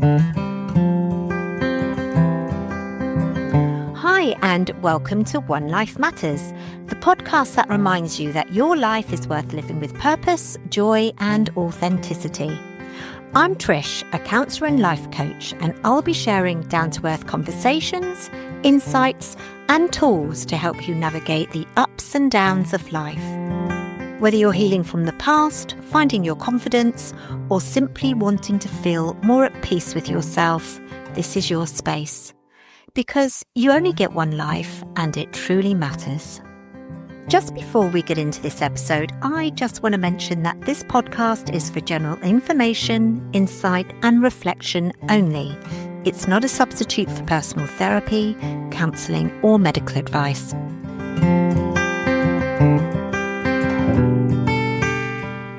Hi, and welcome to One Life Matters, the podcast that reminds you that your life is worth living with purpose, joy, and authenticity. I'm Trish, a counsellor and life coach, and I'll be sharing down-to-earth conversations, insights, and tools to help you navigate the ups and downs of life. Whether you're healing from the past, finding your confidence, or simply wanting to feel more at peace with yourself, this is your space. Because you only get one life, and it truly matters. Just before we get into this episode, I just want to mention that this podcast is for general information, insight, and reflection only. It's not a substitute for personal therapy, counselling, or medical advice.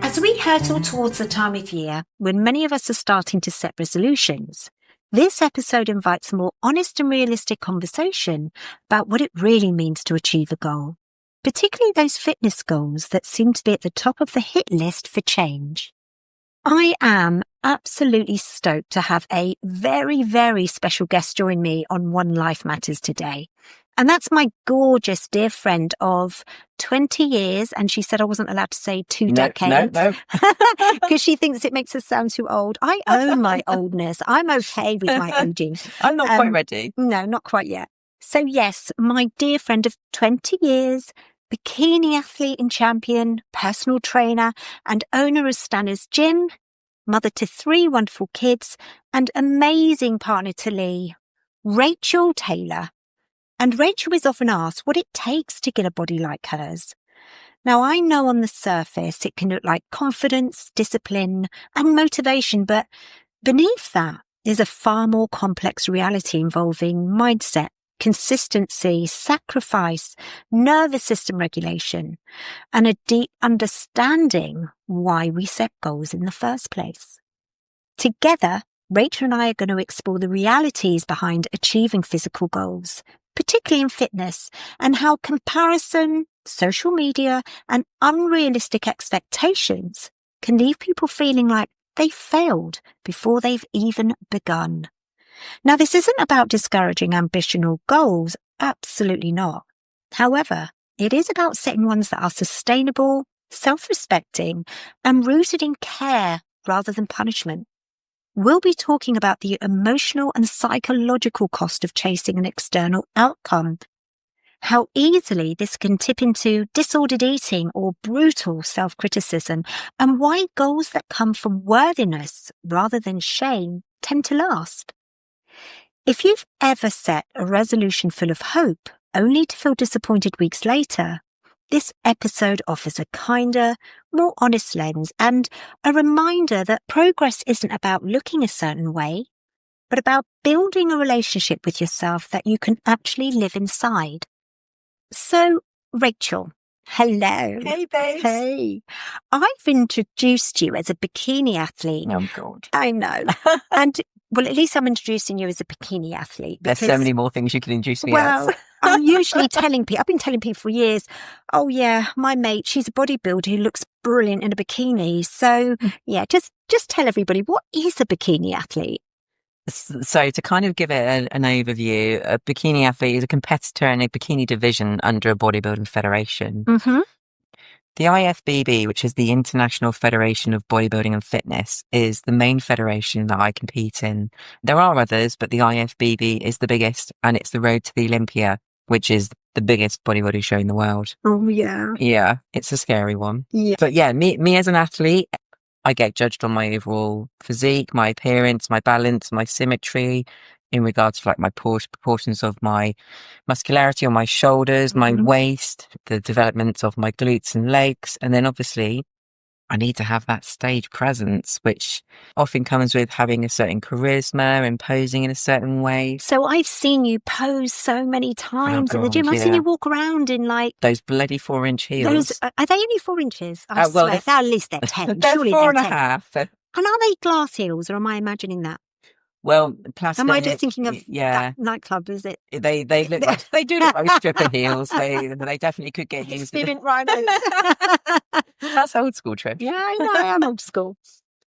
As we hurtle towards the time of year when many of us are starting to set resolutions, this episode invites a more honest and realistic conversation about what it really means to achieve a goal, particularly those fitness goals that seem to be at the top of the hit list for change. I am absolutely stoked to have a very, very special guest join me on One Life Matters today. And that's my gorgeous dear friend of 20 years. And she said I wasn't allowed to say two decades. No. Because she thinks it makes us sound too old. I own my oldness. I'm okay with my aging. I'm not quite ready. No, not quite yet. So yes, my dear friend of 20 years, bikini athlete and champion, personal trainer, and owner of Stanner's Gym, mother to 3 wonderful kids, and amazing partner to Lee, Rachel Taylor. And Rachel is often asked what it takes to get a body like hers. Now, I know on the surface it can look like confidence, discipline, and motivation, but beneath that is a far more complex reality involving mindset, consistency, sacrifice, nervous system regulation, and a deep understanding why we set goals in the first place. Together, Rachel and I are going to explore the realities behind achieving physical goals, particularly in fitness, and how comparison, social media, and unrealistic expectations can leave people feeling like they failed before they've even begun. Now, this isn't about discouraging ambition or goals, absolutely not. However, it is about setting ones that are sustainable, self-respecting, and rooted in care rather than punishment. We'll be talking about the emotional and psychological cost of chasing an external outcome, how easily this can tip into disordered eating or brutal self-criticism, and why goals that come from worthiness rather than shame tend to last. If you've ever set a resolution full of hope only to feel disappointed weeks later, this episode offers a kinder, more honest lens and a reminder that progress isn't about looking a certain way, but about building a relationship with yourself that you can actually live inside. So, Rachel, hello. Hey, babes. Hey. I've introduced you as a bikini athlete. Oh, God. I know. And, well, at least I'm introducing you as a bikini athlete. There's so many more things you can introduce me Well, as. I'm usually I've been telling people for years, oh yeah, my mate, she's a bodybuilder who looks brilliant in a bikini. So yeah, just tell everybody, what is a bikini athlete? So to kind of give it an overview, a bikini athlete is a competitor in a bikini division under a bodybuilding federation. Mm-hmm. The IFBB, which is the International Federation of Bodybuilding and Fitness, is the main federation that I compete in. There are others, but the IFBB is the biggest, and it's the road to the Olympia, which is the biggest bodybuilding show in the world. Oh, yeah. Yeah, it's a scary one. Yeah. But yeah, me as an athlete, I get judged on my overall physique, my appearance, my balance, my symmetry, in regards to like my proportions of my muscularity on my shoulders, my waist, the development of my glutes and legs. And then obviously I need to have that stage presence, which often comes with having a certain charisma and posing in a certain way. So I've seen you pose so many times in the gym. I've seen you walk around in like those bloody 4-inch heels. Are they only 4 inches? I well, swear, at least they're 10. They're Surely 4.5. And are they glass heels, or am I imagining that? Well, plastic. Am I just thinking of that nightclub? Is it? They look like, they do look like stripper heels. They definitely could get used. Spearmint rhinos. That's old school, Trish. Yeah, I know. I am old school.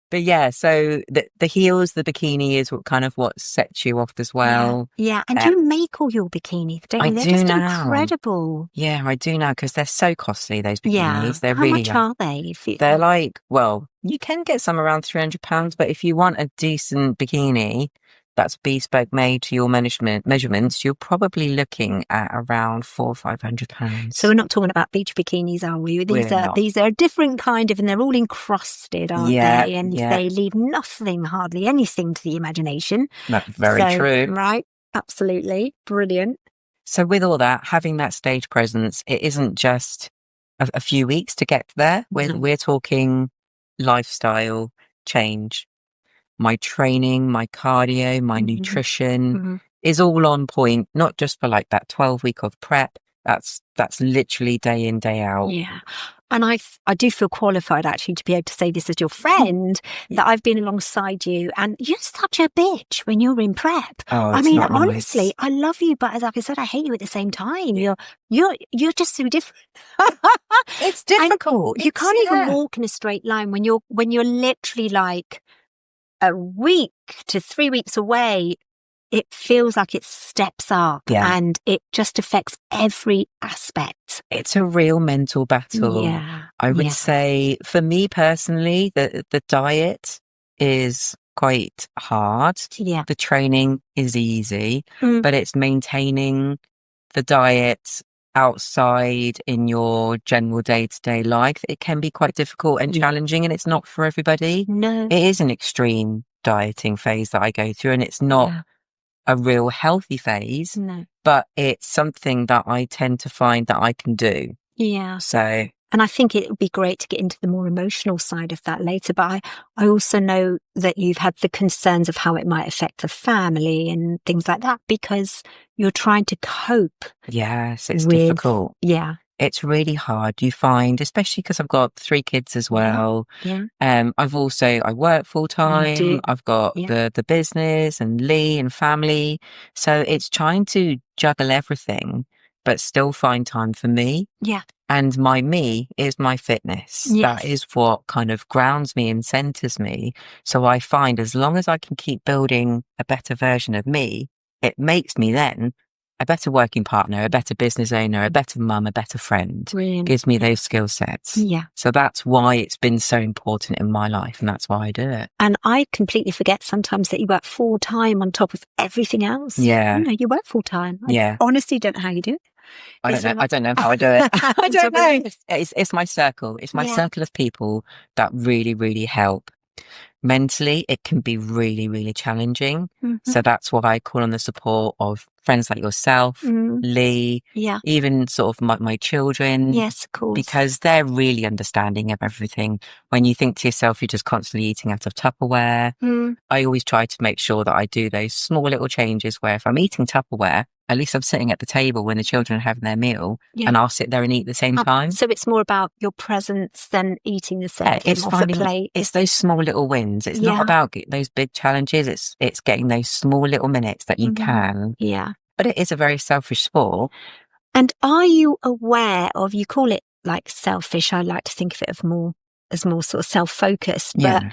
But yeah, so the heels, the bikini is what sets you off as well. Yeah. And you make all your bikinis, don't I you? They're do just now. incredible. Yeah, I do now because they're so costly, those bikinis. Yeah. They're How really much are they? They're like, well, you can get some around £300, but if you want a decent bikini that's bespoke made to your measurements, you're probably looking at around £400 or £500. So we're not talking about beach bikinis, are we? These are a different kind of, and they're all encrusted, aren't they? And they leave nothing, hardly anything to the imagination. That's very true. Right. Absolutely. Brilliant. So with all that, having that stage presence, it isn't just a few weeks to get there. We're talking lifestyle change. My training, my cardio, my nutrition is all on point, not just for like that 12-week of prep. That's literally day in, day out. Yeah. And I do feel qualified actually to be able to say this as your friend, that I've been alongside you, and you're such a bitch when you're in prep. Oh, I mean, not honestly, nice. I love you, but as like I said, I hate you at the same time. You're just so different. It's difficult. You can't even walk in a straight line when you're literally like a week to 3 weeks away. It feels like it steps up and it just affects every aspect. It's a real mental battle. Yeah. I would say for me personally, the diet is quite hard. Yeah. The training is easy, but it's maintaining the diet outside in your general day-to-day life. It can be quite difficult and challenging, and it's not for everybody. No. It is an extreme dieting phase that I go through, and it's not a real healthy phase, but it's something that I tend to find that I can do. Yeah. So, and I think it would be great to get into the more emotional side of that later. But I also know that you've had the concerns of how it might affect the family and things like that, because you're trying to cope. Yes, it's difficult. Yeah. It's really hard. You find, especially because I've got 3 kids as well. Yeah. I work full time. I've got the business and Lee and family. So it's trying to juggle everything, but still find time for me. Yeah. And my me is my fitness. Yes. That is what kind of grounds me and centers me. So I find as long as I can keep building a better version of me, it makes me then a better working partner, a better business owner, a better mum, a better friend. Brilliant. Gives me those skill sets. Yeah. So that's why it's been so important in my life, and that's why I do it. And I completely forget sometimes that you work full time on top of everything else. Yeah. You work full time. I honestly don't know how you do it. I don't know how I do it. I don't know. It's my circle. It's my circle of people that really, really help. Mentally, it can be really, really challenging. So that's why I call on the support of friends like yourself, Lee, even sort of my children. Yes, of course. Because they're really understanding of everything. When you think to yourself, you're just constantly eating out of Tupperware. I always try to make sure that I do those small little changes where if I'm eating Tupperware, at least I'm sitting at the table when the children are having their meal and I'll sit there and eat at the same time. So it's more about your presence than eating the same it's off the plate. It's those small little wins. It's not about those big challenges. It's getting those small little minutes that you can. Yeah. But it is a very selfish sport. And are you aware of, you call it like selfish, I like to think of it as more sort of self-focused, but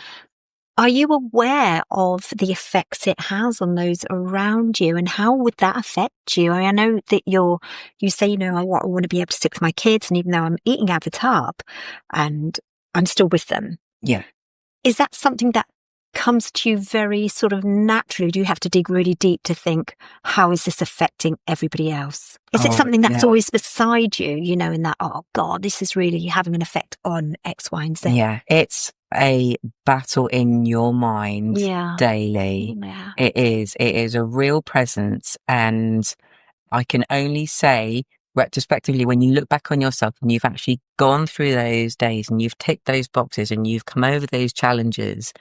are you aware of the effects it has on those around you, and how would that affect you? I know that you say, I want to be able to sit with my kids, and even though I'm eating out of the tub and I'm still with them. Yeah. Is that something that comes to you very sort of naturally? Do you have to dig really deep to think, how is this affecting everybody else? Is it something that's always beside you, in that, oh God, this is really having an effect on X, Y, and Z? Yeah, it's a battle in your mind daily. Yeah. It is a real presence. And I can only say retrospectively, when you look back on yourself and you've actually gone through those days and you've ticked those boxes and you've come over those challenges,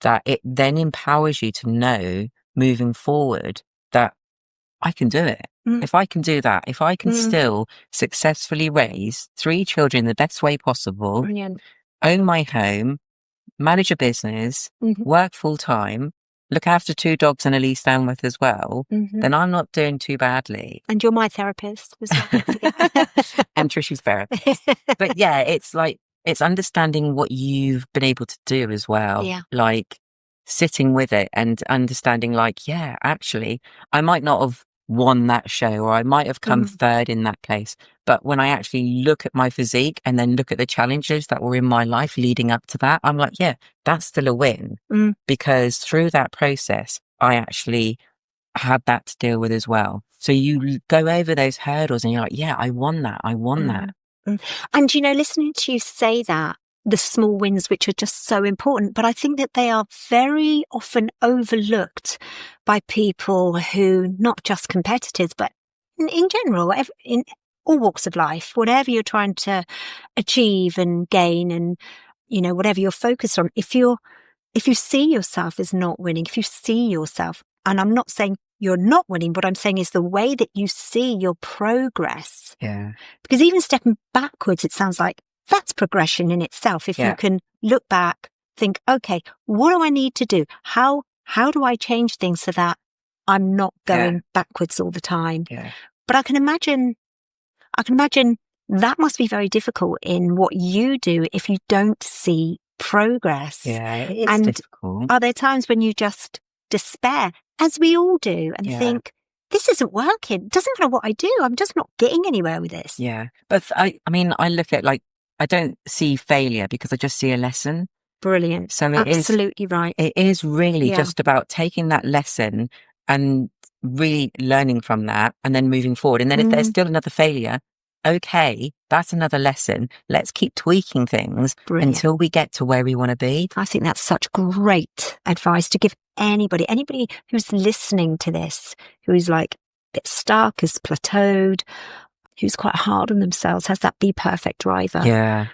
that it then empowers you to know moving forward that I can do it. If I can do that, if I can still successfully raise 3 children in the best way possible, Brilliant. Own my home, manage a business, work full time, look after 2 dogs and a Lee Stanworth as well, then I'm not doing too badly. And you're my therapist as well. And Trishy's therapist. But yeah, it's like it's understanding what you've been able to do as well. Yeah. Like sitting with it and understanding like, yeah, actually, I might not have won that show or I might have come third in that place. But when I actually look at my physique and then look at the challenges that were in my life leading up to that, I'm like, yeah, that's still a win. Because through that process, I actually had that to deal with as well. So you go over those hurdles and you're like, yeah, I won that. I won that. And, you know, listening to you say that, the small wins, which are just so important, but I think that they are very often overlooked by people who, not just competitors, but in general, in all walks of life, whatever you're trying to achieve and gain and, you know, whatever you're focused on, if you see yourself as not winning, if you see yourself, and I'm not saying you're not winning, what I'm saying is the way that you see your progress. Yeah. Because even stepping backwards, it sounds like that's progression in itself. If you can look back, think, okay, what do I need to do? How do I change things so that I'm not going backwards all the time? Yeah. But I can imagine that must be very difficult in what you do if you don't see progress. Yeah, it is difficult. Are there times when you just despair, as we all do, and think, this isn't working. It doesn't matter what I do. I'm just not getting anywhere with this. Yeah. But I mean, I look at like, I don't see failure because I just see a lesson. Brilliant. So it absolutely right. It is really just about taking that lesson and really learning from that and then moving forward. And then if there's still another failure, okay, that's another lesson. Let's keep tweaking things until we get to where we want to be. I think that's such great advice to give anybody who's listening to this, who's like a bit stuck, is plateaued, who's quite hard on themselves, has that be perfect driver. Yeah,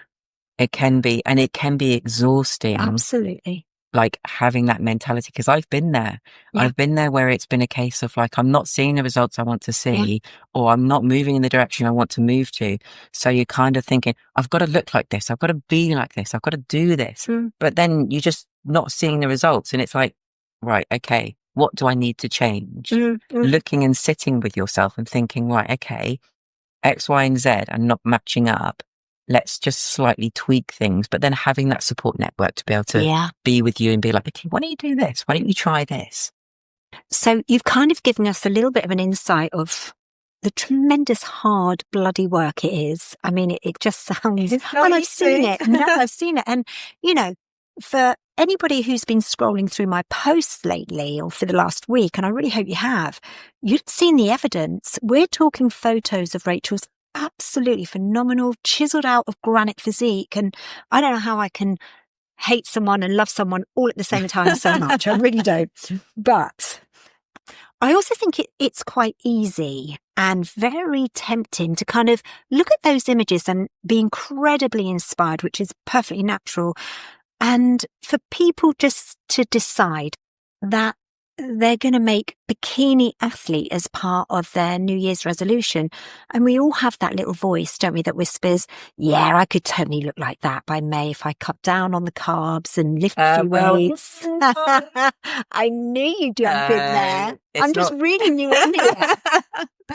it can be. And it can be exhausting. Absolutely. Like having that mentality, because I've been there. Yeah. I've been there where it's been a case of like, I'm not seeing the results I want to see, or I'm not moving in the direction I want to move to. So you're kind of thinking, I've got to look like this. I've got to be like this. I've got to do this. But then you're just not seeing the results. And it's like, right, okay, what do I need to change? Looking and sitting with yourself and thinking, right, okay, X, Y, and Z are not matching up. Let's just slightly tweak things, but then having that support network to be able to be with you and be like, okay, why don't you do this? Why don't you try this? So you've kind of given us a little bit of an insight of the tremendous hard bloody work it is. I mean, it just sounds, and I've seen it. No, I've seen it. And, you know, for anybody who's been scrolling through my posts lately or for the last week, and I really hope you have, you've seen the evidence. We're talking photos of Rachel's absolutely phenomenal, chiseled out of granite physique. And I don't know how I can hate someone and love someone all at the same time so much. I really don't. But I also think it's quite easy and very tempting to kind of look at those images and be incredibly inspired, which is perfectly natural. And for people just to decide that they're going to make bikini athlete as part of their New Year's resolution. And we all have that little voice, don't we, that whispers, yeah, I could totally look like that by May if I cut down on the carbs and lift a few weights. I knew you'd jump in there. I'm just reading you in here.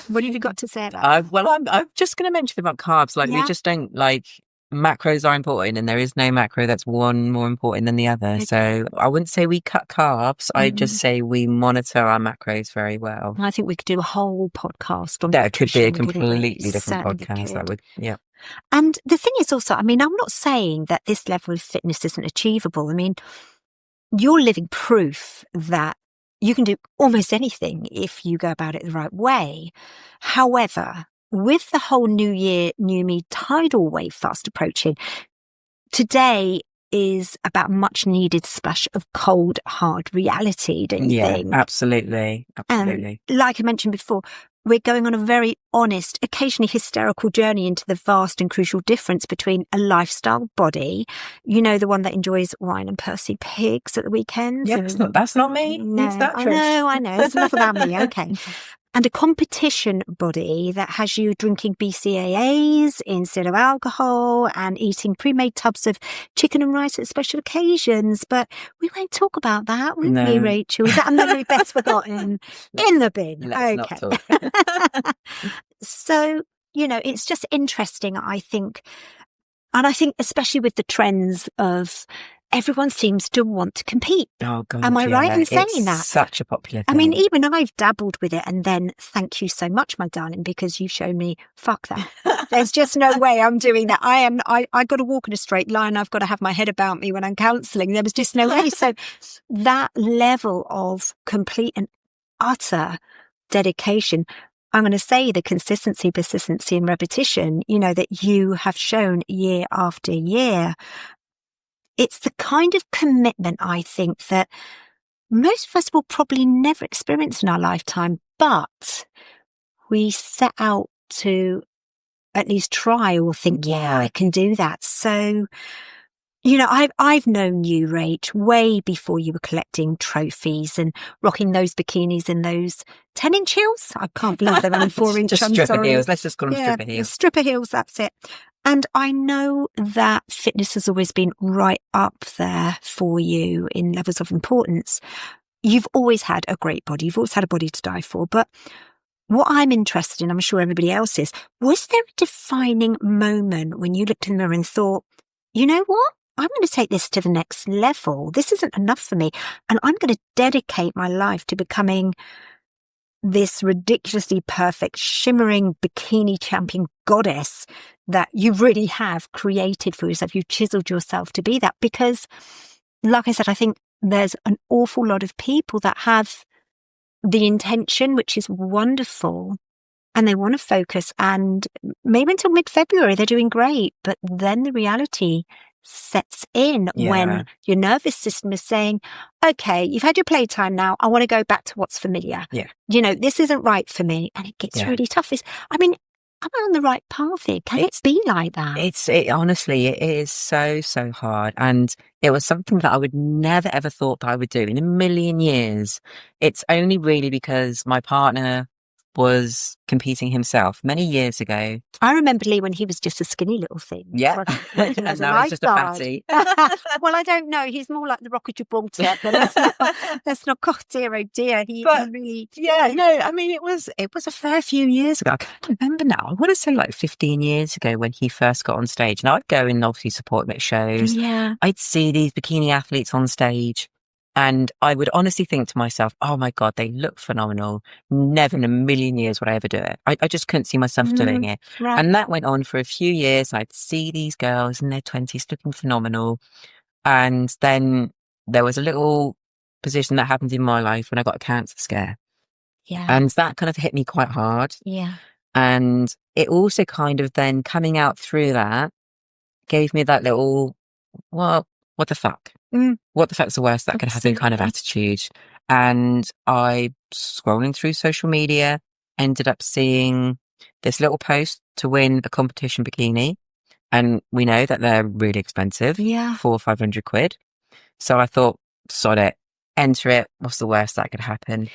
What have you got to say about that? I'm just going to mention about carbs. Like, we just don't like... Macros are important and there is no macro that's one more important than the other. Okay. So I wouldn't say we cut carbs. I just say we monitor our macros very well. I think we could do a whole podcast on that. Could be a completely different podcast. That would, yeah. And the thing is also, I mean, I'm not saying that this level of fitness isn't achievable. I mean, you're living proof that you can do almost anything if you go about it the right way. However, with the whole New Year, New Me tidal wave fast approaching, today is about much needed splash of cold, hard reality, don't you think? Yeah, absolutely. Absolutely. And like I mentioned before, we're going on a very honest, occasionally hysterical journey into the vast and crucial difference between a lifestyle body, you know, the one that enjoys wine and Percy pigs at the weekends. Yeah, that's not me. No, it's that I know. It's enough about me. Okay. And a competition body that has you drinking BCAAs instead of alcohol and eating pre-made tubs of chicken and rice at special occasions. But we won't talk about that, will we, Rachel? Is that a memory best forgotten? In the bin. Let's okay. Not talk. So, you know, it's just interesting, I think, And I think especially with the trends of everyone seems to want to compete. Oh God, Am I right in saying it's that? such a popular I thing. mean, even I've dabbled with it, and then thank you so much, my darling, because you've shown me, fuck that. There's just no way I'm doing that. I got to walk in a straight line. I've got to have my head about me when I'm counselling. There was just no way. So that level of complete and utter dedication, I'm going to say the consistency, persistency and repetition, that you have shown year after year. It's the kind of commitment, I think, that most of us will probably never experience in our lifetime, but we set out to at least try or think, yeah, I can do that. So, I've known you, Rach, way before you were collecting trophies and rocking those bikinis in those 10-inch heels. I can't believe they're only 4-inch. Just stripper heels. Let's just call them stripper heels. Stripper heels, that's it. And I know that fitness has always been right up there for you in levels of importance. You've always had a great body. You've always had a body to die for. But what I'm interested in, I'm sure everybody else is, was there a defining moment when you looked in the mirror and thought, you know what? I'm going to take this to the next level. This isn't enough for me. And I'm going to dedicate my life to becoming this ridiculously perfect, shimmering bikini champion goddess that you really have created for yourself. You've chiseled yourself to be that. Because, like I said, I think there's an awful lot of people that have the intention, which is wonderful, and they want to focus, and maybe until mid-February they're doing great, but then the reality sets in when your nervous system is saying, okay, you've had your playtime now, I want to go back to what's familiar. This isn't right for me, and it gets really tough. Am I on the right path here? Can it be like that? Honestly, it is so hard. And it was something that I would never ever thought that I would do in a million years. It's only really because my partner was competing himself many years ago. I remember Lee when he was just a skinny little thing. Yeah. And now he's just a fatty. Well, I don't know. He's more like the Rock of Gibraltar, but let's not, God, dear, oh dear. He really... Yeah, no, I mean, it was a fair few years ago. I can't remember now. I want to say like 15 years ago when he first got on stage. And I'd go and obviously support him at shows. Yeah. I'd see these bikini athletes on stage. And I would honestly think to myself, oh my God, they look phenomenal. Never in a million years would I ever do it. I just couldn't see myself doing it. Right. And that went on for a few years. I'd see these girls in their 20s looking phenomenal. And then there was a little position that happened in my life when I got a cancer scare. Yeah. And that kind of hit me quite hard. Yeah. And it also kind of then coming out through that gave me that little, well, what the fuck? What the fuck's the worst that could happen kind of attitude. And I, scrolling through social media, ended up seeing this little post to win a competition bikini. And we know that they're really expensive. Yeah. 400 or 500 quid. So I thought, sod it, enter it. What's the worst that could happen?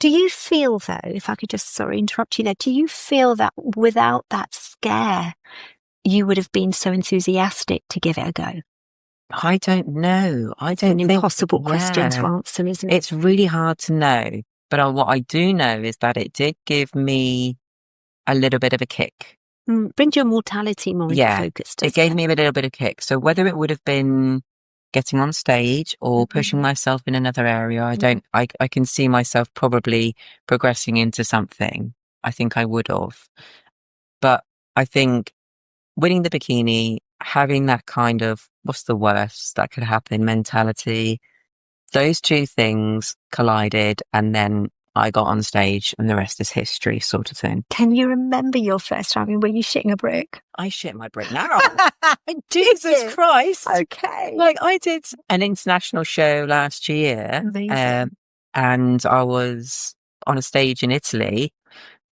Do you feel though, if I could just, interrupt you there, do you feel that without that scare, you would have been so enthusiastic to give it a go? I don't know. It's an impossible question to answer, isn't it? It's really hard to know. But what I do know is that it did give me a little bit of a kick. Brings your mortality more into focus. It gave me a little bit of kick. So whether it would have been getting on stage or pushing myself in another area, I can see myself probably progressing into something. I think I would have. But I think winning the bikini, having that kind of what's the worst that could happen mentality, those two things collided, and then I got on stage and the rest is history, sort of thing. Can you remember your first time? Were you shitting a brick? I shit my brick now. Jesus Christ. Okay. Like I did an international show last year. And I was on a stage in Italy,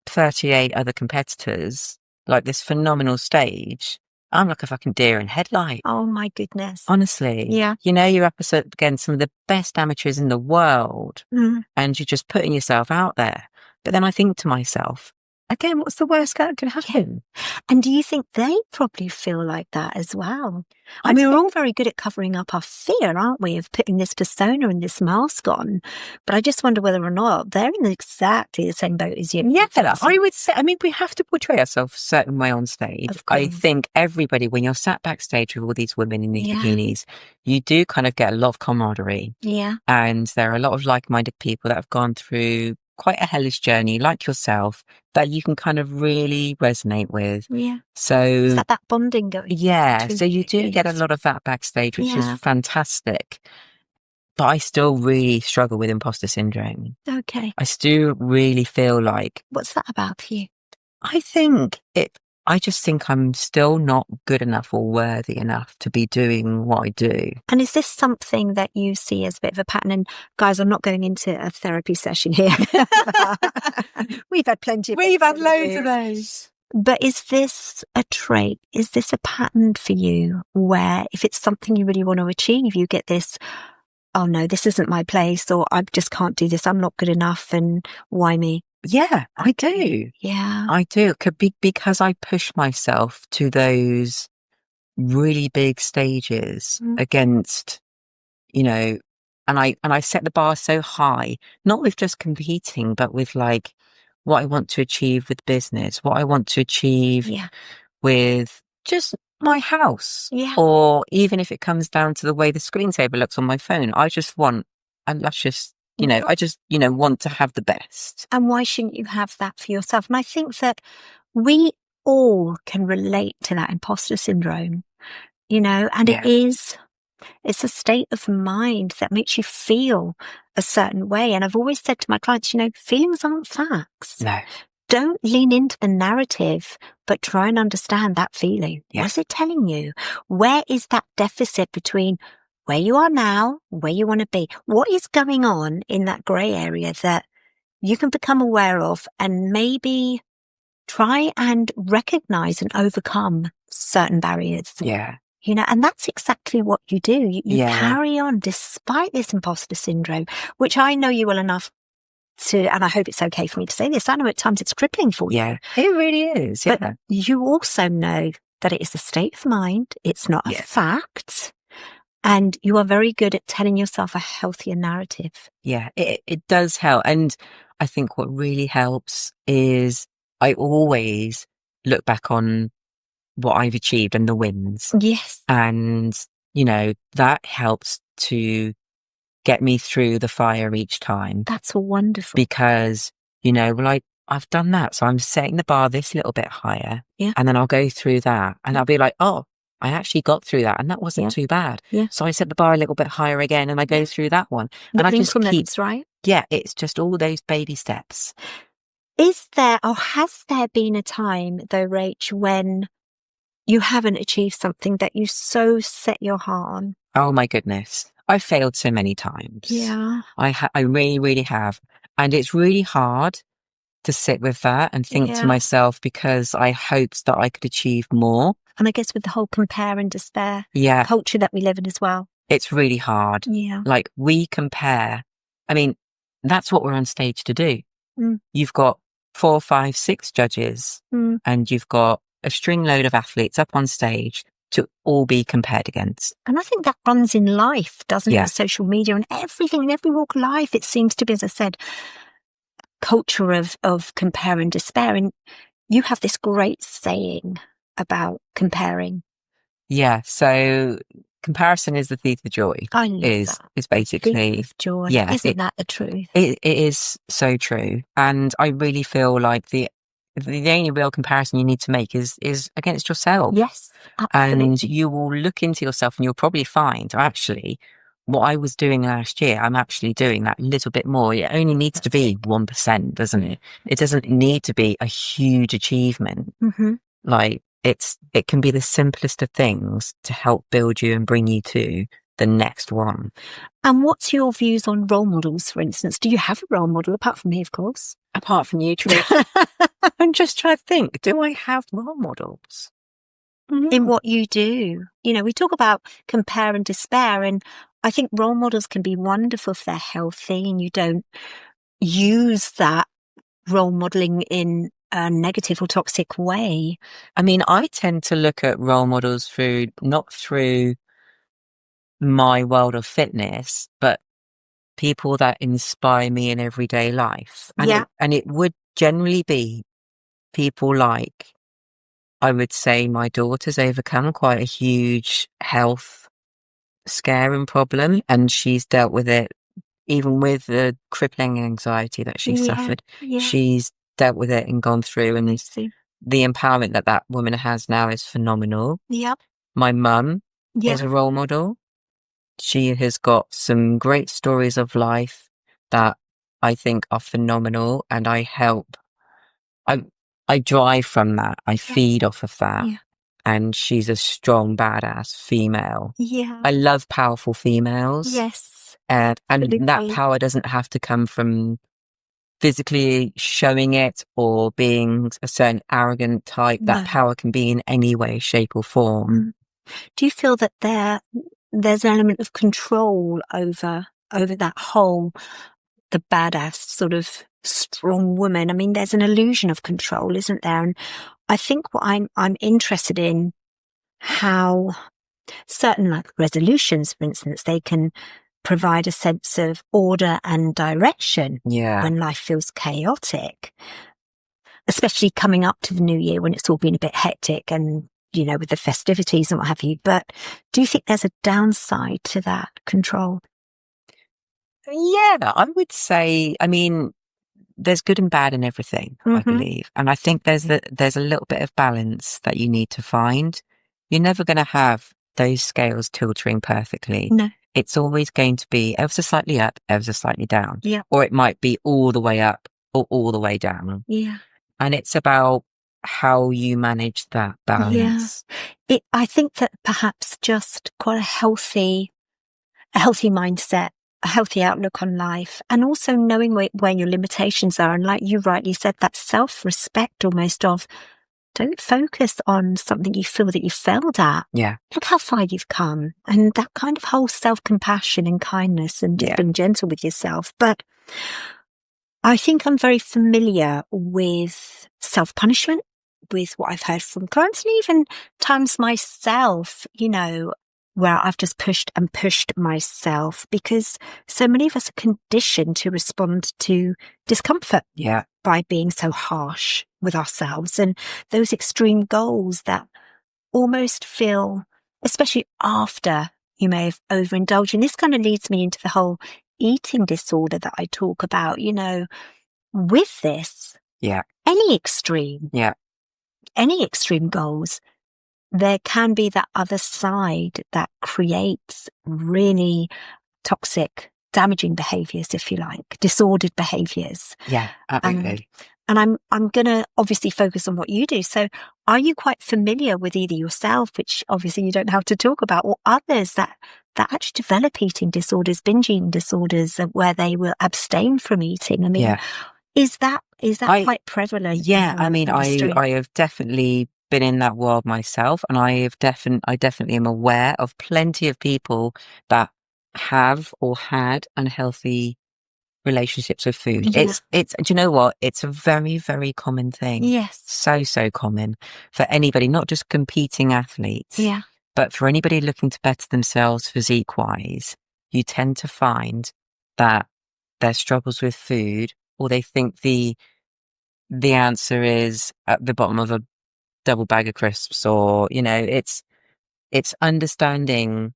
38 other competitors, like this phenomenal stage. I'm like a fucking deer in headlight. Oh my goodness. Honestly. Yeah. You're up against some of the best amateurs in the world and you're just putting yourself out there. But then I think to myself, again, what's the worst that could happen? And do you think they probably feel like that as well? I I mean, we're think- all very good at covering up our fear, aren't we, of putting this persona and this mask on? But I just wonder whether or not they're in exactly the same boat as you. Yeah, I would say, I mean, we have to portray ourselves a certain way on stage. Of I course. think everybody, when you're sat backstage with all these women in these Yeah. bikinis, you do kind of get a lot of camaraderie. Yeah. And there are a lot of like-minded people that have gone through quite a hellish journey, like yourself, that you can kind of really resonate with. Yeah. So Is that bonding going? yeah, between so you do get a yes. lot of that backstage, which is Yeah. fantastic. But I still really struggle with imposter syndrome. Okay. I still really feel like, What's that about for you? I just think I'm still not good enough or worthy enough to be doing what I do. And is this something that you see as a bit of a pattern? And guys, I'm not going into a therapy session here. We've had plenty of We've had loads those. of those. But is this a trait? Is this a pattern for you where if it's something you really want to achieve, you get this, oh no, this isn't my place, or I just can't do this, I'm not good enough, and why me? Yeah, I do. Yeah. I do. It could be because I push myself to those really big stages against, and I set the bar so high, not with just competing, but with like what I want to achieve with business, what I want to achieve with just my house. Yeah. Or even if it comes down to the way the screensaver looks on my phone, I just want a luscious, I just, want to have the best. And why shouldn't you have that for yourself? And I think that we all can relate to that imposter syndrome, and it's a state of mind that makes you feel a certain way. And I've always said to my clients, feelings aren't facts. No. Don't lean into the narrative, but try and understand that feeling. Yeah. What is it telling you? Where is that deficit between where you are now, where you want to be? What is going on in that grey area that you can become aware of and maybe try and recognize and overcome certain barriers? Yeah. And that's exactly what you do. You carry on despite this imposter syndrome, which I know you well enough to, and I hope it's okay for me to say this, I know at times it's crippling for you. Yeah, it really is. Yeah. But you also know that it is a state of mind. It's not a fact. And you are very good at telling yourself a healthier narrative. Yeah, it does help. And I think what really helps is I always look back on what I've achieved and the wins. Yes. And, that helps to get me through the fire each time. That's wonderful. Because, I've done that. So I'm setting the bar this little bit higher. Yeah. And then I'll go through that and I'll be like, oh, I actually got through that and that wasn't too bad. Yeah. So I set the bar a little bit higher again and I go through that one. And I just keep, right? Yeah, it's just all those baby steps. Is there, or has there been a time though, Rach, when you haven't achieved something that you so set your heart on? Oh my goodness. I've failed so many times. Yeah. I really, really have. And it's really hard to sit with that and think to myself because I hoped that I could achieve more. And I guess with the whole compare and despair culture that we live in as well. It's really hard. Yeah. Like we compare. I mean, that's what we're on stage to do. You've got 4, 5, 6 judges and you've got a string load of athletes up on stage to all be compared against. And I think that runs in life, doesn't it? With social media and everything, in every walk of life, it seems to be, as I said, culture of compare and despair. And you have this great saying about comparing. Yeah, so comparison is the thief of joy. I love that. Is basically thief of joy. Yeah, isn't that the truth? It is so true, and I really feel like the only real comparison you need to make is against yourself. Yes, absolutely. And you will look into yourself, and you'll probably find actually what I was doing last year, I'm actually doing that little bit more. It only needs to be 1%, doesn't it? It doesn't need to be a huge achievement. Like it can be the simplest of things to help build you and bring you to the next one. And what's your views on role models, for instance? Do you have a role model apart from me, of course? Apart from you, Trish. I'm just trying to think, do I have role models? In what you do? We talk about compare and despair, and I think role models can be wonderful if they're healthy and you don't use that role modeling in a negative or toxic way. I mean, I tend to look at role models through, not through my world of fitness, but people that inspire me in everyday life. And it would generally be people like, I would say my daughter's overcome quite a huge health scare and problem, and she's dealt with it, even with the crippling anxiety that she suffered. She's dealt with it and gone through, and the empowerment that woman has now is phenomenal. My mum is a role model. She has got some great stories of life that I think are phenomenal, and I drive from that. I feed off of that. And she's a strong, badass female. I love powerful females. And that power doesn't have to come from physically showing it or being a certain arrogant type. That power can be in any way, shape or form. Do you feel that there's an element of control over that whole, the badass sort of strong woman? I mean, there's an illusion of control, isn't there? And I think what I'm interested in, how certain like resolutions, for instance, they can provide a sense of order and direction when life feels chaotic, especially coming up to the new year when it's all been a bit hectic and, you know, with the festivities and what have you. But do you think there's a downside to that control? Yeah, I would say, I mean, there's good and bad in everything, I believe. And I think there's a little bit of balance that you need to find. You're never going to have those scales tilting perfectly. No. It's always going to be ever so slightly up, ever so slightly down. Or it might be all the way up or all the way down. And it's about how you manage that balance. I think that perhaps just quite a healthy mindset, a healthy outlook on life, and also knowing where your limitations are. And like you rightly said, that self-respect almost of, don't focus on something you feel that you failed at. Look how far you've come. And that kind of whole self-compassion and kindness and just being gentle with yourself. But I think I'm very familiar with self-punishment, with what I've heard from clients, and even times myself, you know, where I've just pushed myself, because so many of us are conditioned to respond to discomfort by being so harsh with ourselves, and those extreme goals that almost feel, especially after you may have overindulged. And this kind of leads me into the whole eating disorder that I talk about, you know, with this, any extreme goals, there can be that other side that creates really toxic, damaging behaviors, if you like, disordered behaviors. Absolutely. And I'm going to obviously focus on what you do. So are you quite familiar with either yourself, which obviously you don't have to talk about, or others that actually develop eating disorders, binge eating disorders, where they will abstain from eating? I mean, is that quite prevalent? I mean, I have definitely been in that world myself, and I definitely am aware of plenty of people that have or had unhealthy relationships with food. It's do you know what? It's a very, very common thing. So common for anybody, not just competing athletes, but for anybody looking to better themselves physique wise. You tend to find that their struggles with food, or they think the answer is at the bottom of a double bag of crisps, or, you know, it's understanding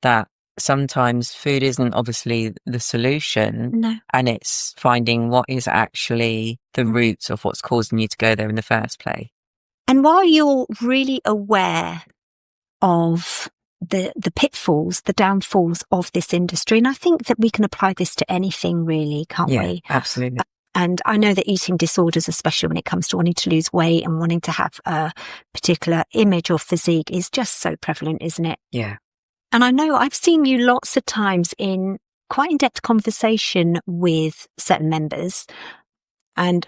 that sometimes food isn't obviously the solution, and it's finding what is actually the roots of what's causing you to go there in the first place. And while you're really aware of the pitfalls, the downfalls of this industry, and I think that we can apply this to anything really, can't we? Absolutely. And I know that eating disorders, especially when it comes to wanting to lose weight and wanting to have a particular image or physique, is just so prevalent, isn't it? And I know I've seen you lots of times in quite in-depth conversation with certain members, and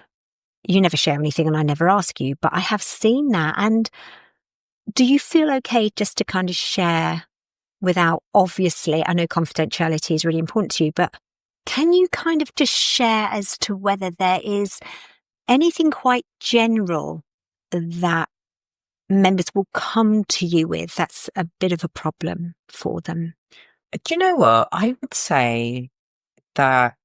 you never share anything and I never ask you, but I have seen that. And do you feel okay just to kind of share without, obviously, I know confidentiality is really important to you, but can you kind of just share as to whether there is anything quite general that members will come to you with, that's a bit of a problem for them? Do you know what? I would say that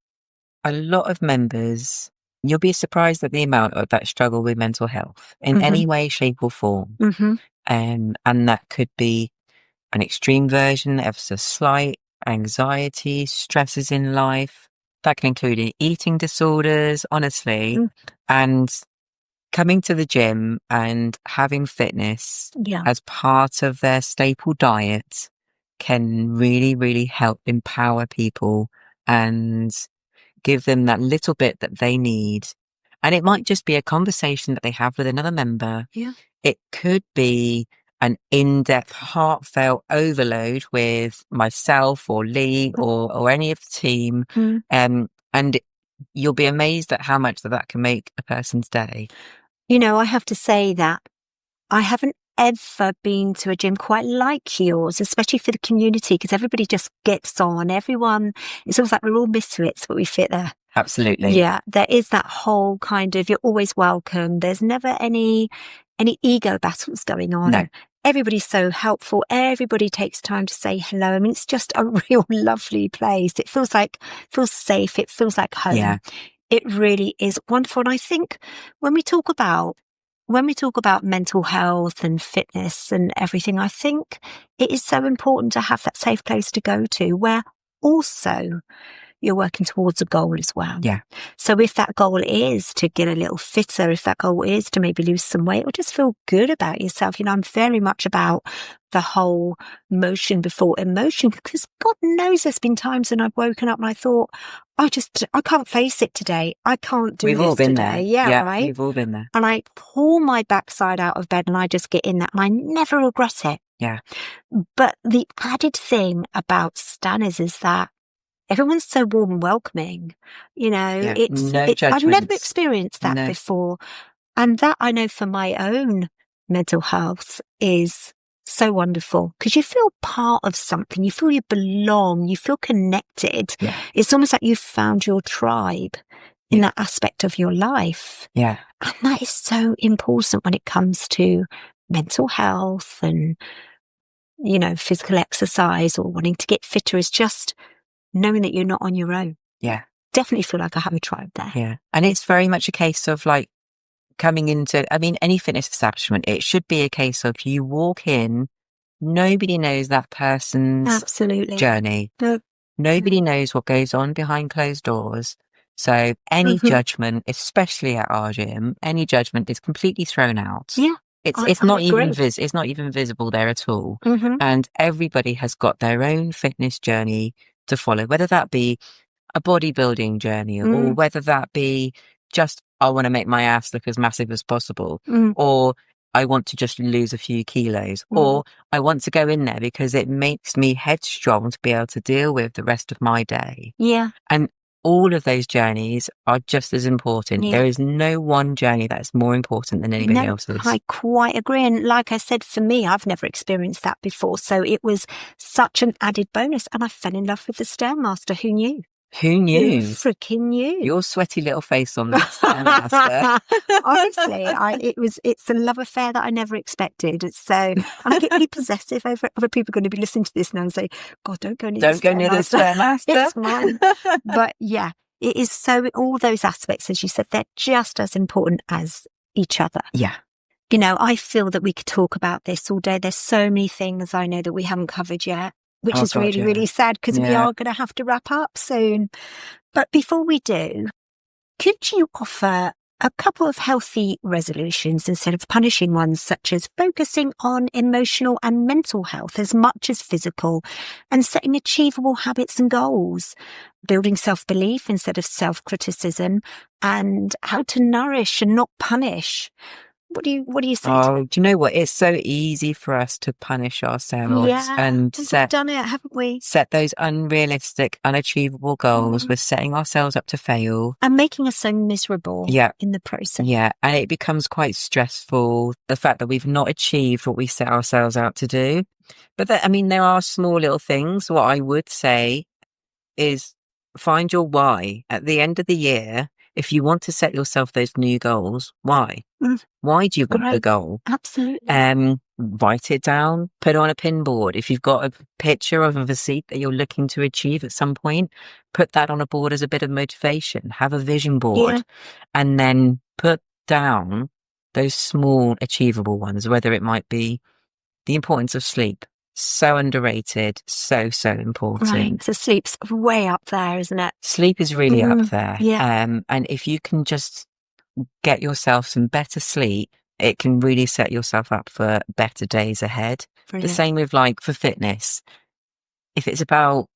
a lot of members, you'll be surprised at the amount of that struggle with mental health in any way, shape or form. And that could be an extreme version of a slight anxiety, stresses in life. That can include eating disorders, honestly. And coming to the gym and having fitness as part of their staple diet can really, really help empower people and give them that little bit that they need. And it might just be a conversation that they have with another member. It could be an in-depth, heartfelt overload with myself or Lee or any of the team. And you'll be amazed at how much that can make a person's day. You know, I have to say that I haven't ever been to a gym quite like yours, especially for the community, because everybody just gets on. Everyone, it's almost like we're all misfits, but we fit there. Absolutely. Yeah, there is that whole kind of, you're always welcome. There's never any ego battles going on. No. Everybody's so helpful. Everybody takes time to say hello. I mean, it's just a real lovely place. It feels safe. It feels like home. Yeah. It really is wonderful. And I think when we talk about mental health and fitness and everything, I think it is so important to have that safe place to go to where also you're working towards a goal as well. Yeah. So if that goal is to get a little fitter, if that goal is to maybe lose some weight or just feel good about yourself, you know, I'm very much about the whole motion before emotion, because God knows there's been times when I've woken up and I thought, I can't face it today. I can't do this today. We've all been there. Yeah, right. We've all been there. And I pull my backside out of bed and I just get in that and I never regret it. Yeah. But the added thing about Stanners is that everyone's so warm and welcoming. You know, I've never experienced that before. And that I know for my own mental health is so wonderful because you feel part of something. You feel you belong. You feel connected. Yeah. It's almost like you've found your tribe in that aspect of your life. Yeah. And that is so important when it comes to mental health and, you know, physical exercise or wanting to get fitter, is just knowing that you're not on your own. Yeah. Definitely feel like I have a tribe there. Yeah. And it's very much a case of like coming into, I mean, any fitness establishment, it should be a case of you walk in, nobody knows that person's journey. No. Nobody knows what goes on behind closed doors. So any judgment, especially at our gym, any judgment is completely thrown out. Yeah. It's not even visible there at all. And everybody has got their own fitness journey to follow, whether that be a bodybuilding journey or whether that be just, I want to make my ass look as massive as possible, or I want to just lose a few kilos, or I want to go in there because it makes me headstrong to be able to deal with the rest of my day. Yeah. And all of those journeys are just as important. Yeah. There is no one journey that's more important than anybody else's. I quite agree. And like I said, for me, I've never experienced that before. So it was such an added bonus. And I fell in love with the Stairmaster. Who knew? Who knew? Who freaking knew? Your sweaty little face on that Stairmaster. Honestly, it's a love affair that I never expected. So I get really possessive over other people going to be listening to this now and say, God, don't go near the Stairmaster. It's mine. But yeah, it is so, all those aspects, as you said, they're just as important as each other. Yeah. You know, I feel that we could talk about this all day. There's so many things I know that we haven't covered yet, which is really, really sad because we are going to have to wrap up soon. But before we do, could you offer a couple of healthy resolutions instead of punishing ones, such as focusing on emotional and mental health as much as physical and setting achievable habits and goals, building self-belief instead of self-criticism, and how to nourish and not punish? What do you say? Oh, do you know what? It's so easy for us to punish ourselves and we've done it, haven't we? Set those unrealistic, unachievable goals. We're setting ourselves up to fail. And making us so miserable in the process. Yeah. And it becomes quite stressful, the fact that we've not achieved what we set ourselves out to do. But there are small little things. What I would say is find your why. At the end of the year, if you want to set yourself those new goals, why? Why do you want the goal? Absolutely. Write it down, put it on a pin board. If you've got a picture of a physique that you're looking to achieve at some point, put that on a board as a bit of motivation. Have a vision board, and then put down those small achievable ones, whether it might be the importance of sleep. So underrated, so important. Right, so sleep's way up there, isn't it? Sleep is really up there. Yeah. And if you can just get yourself some better sleep, it can really set yourself up for better days ahead. Brilliant. The same with like for fitness. If it's about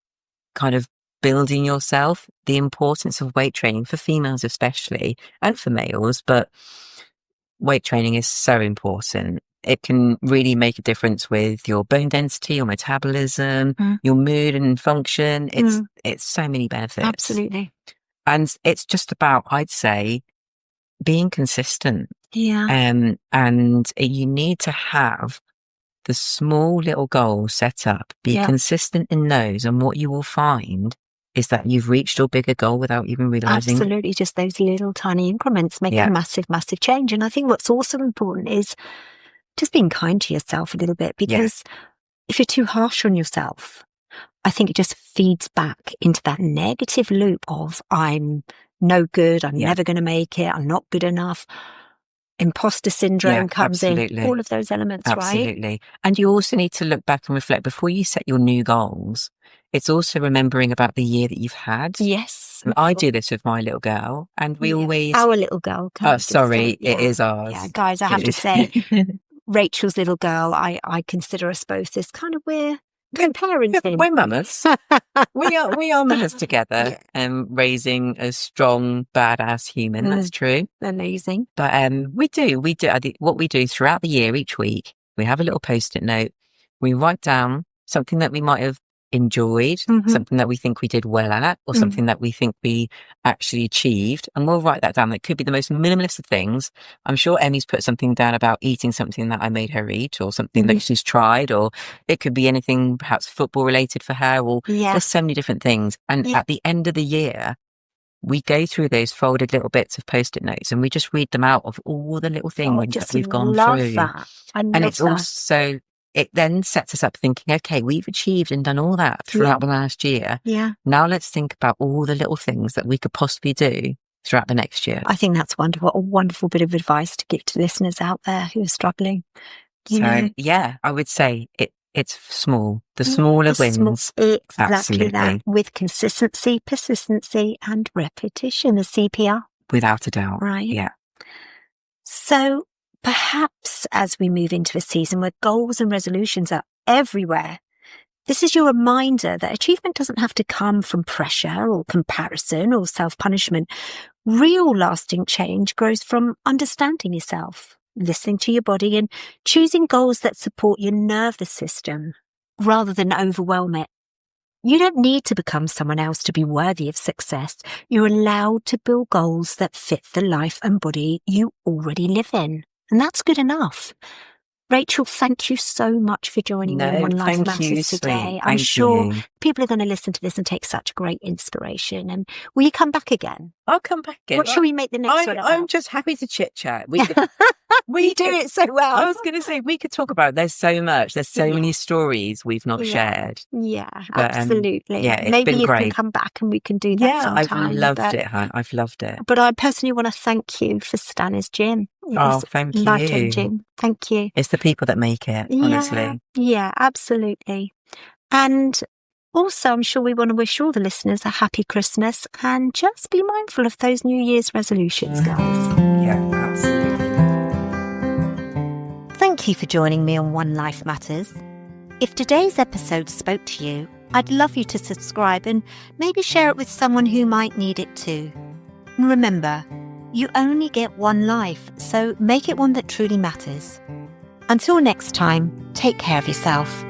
kind of building yourself, the importance of weight training for females especially, and for males, but weight training is so important. It can really make a difference with your bone density, your metabolism, your mood and function. It's so many benefits. Absolutely. And it's just about, I'd say, being consistent. Yeah. And you need to have the small little goals set up, be consistent in those, and what you will find is that you've reached your bigger goal without even realizing. Absolutely, just those little tiny increments make a massive change. And I think what's also important is just being kind to yourself a little bit, because if you're too harsh on yourself, I think it just feeds back into that negative loop of I'm no good, I'm never going to make it, I'm not good enough. Imposter syndrome comes in, all of those elements, right? Absolutely. And you also need to look back and reflect before you set your new goals. It's also remembering about the year that you've had. Yes. I do this with my little girl, and we always... Our little girl. It is ours. Yeah, guys, I have to say, Rachel's little girl, I consider us both as kind of we're parenting. We're mamas. we are mamas together, raising a strong, badass human. That's true. Amazing. But we do. I think what we do throughout the year, each week, we have a little post-it note. We write down something that we might have enjoyed, something that we think we did well at, or something that we think we actually achieved, and we'll write that down. That could be the most minimalist of things. I'm sure Emmy's put something down about eating something that I made her eat, or something that she's tried, or it could be anything perhaps football related for her, or there's so many different things. And at the end of the year, we go through those folded little bits of post-it notes and we just read them out of all the little things that we've gone through. And it's also, it then sets us up thinking, okay, we've achieved and done all that throughout the last year. Yeah. Now let's think about all the little things that we could possibly do throughout the next year. I think that's wonderful. A wonderful bit of advice to give to listeners out there who are struggling. I would say it's small. The smaller wins. Exactly Absolutely. that. With consistency, persistency, and repetition, as CPR. Without a doubt. Right. Yeah. So perhaps as we move into a season where goals and resolutions are everywhere, this is your reminder that achievement doesn't have to come from pressure or comparison or self-punishment. Real lasting change grows from understanding yourself, listening to your body, and choosing goals that support your nervous system rather than overwhelm it. You don't need to become someone else to be worthy of success. You're allowed to build goals that fit the life and body you already live in. And that's good enough. Rachel, thank you so much for joining me on One Life Matters today. I'm sure people are going to listen to this and take such great inspiration. And will you come back again? I'll come back again. What shall we make the next one about? I'm just happy to chit chat. We do it so well. I was going to say, we could talk about it. There's so much. There's so many stories we've not shared. Yeah, but, absolutely. It's maybe been you great. can come back and we can do that sometime. I've loved it, hon. I've loved it. But I personally want to thank you for Stannis Gym. Thank you. Life-changing. Thank you. It's the people that make it, honestly. Yeah, absolutely. And also, I'm sure we want to wish all the listeners a happy Christmas and just be mindful of those New Year's resolutions, guys. Yeah, absolutely. Thank you for joining me on One Life Matters. If today's episode spoke to you, I'd love you to subscribe and maybe share it with someone who might need it too. And remember, you only get one life, so make it one that truly matters. Until next time, take care of yourself.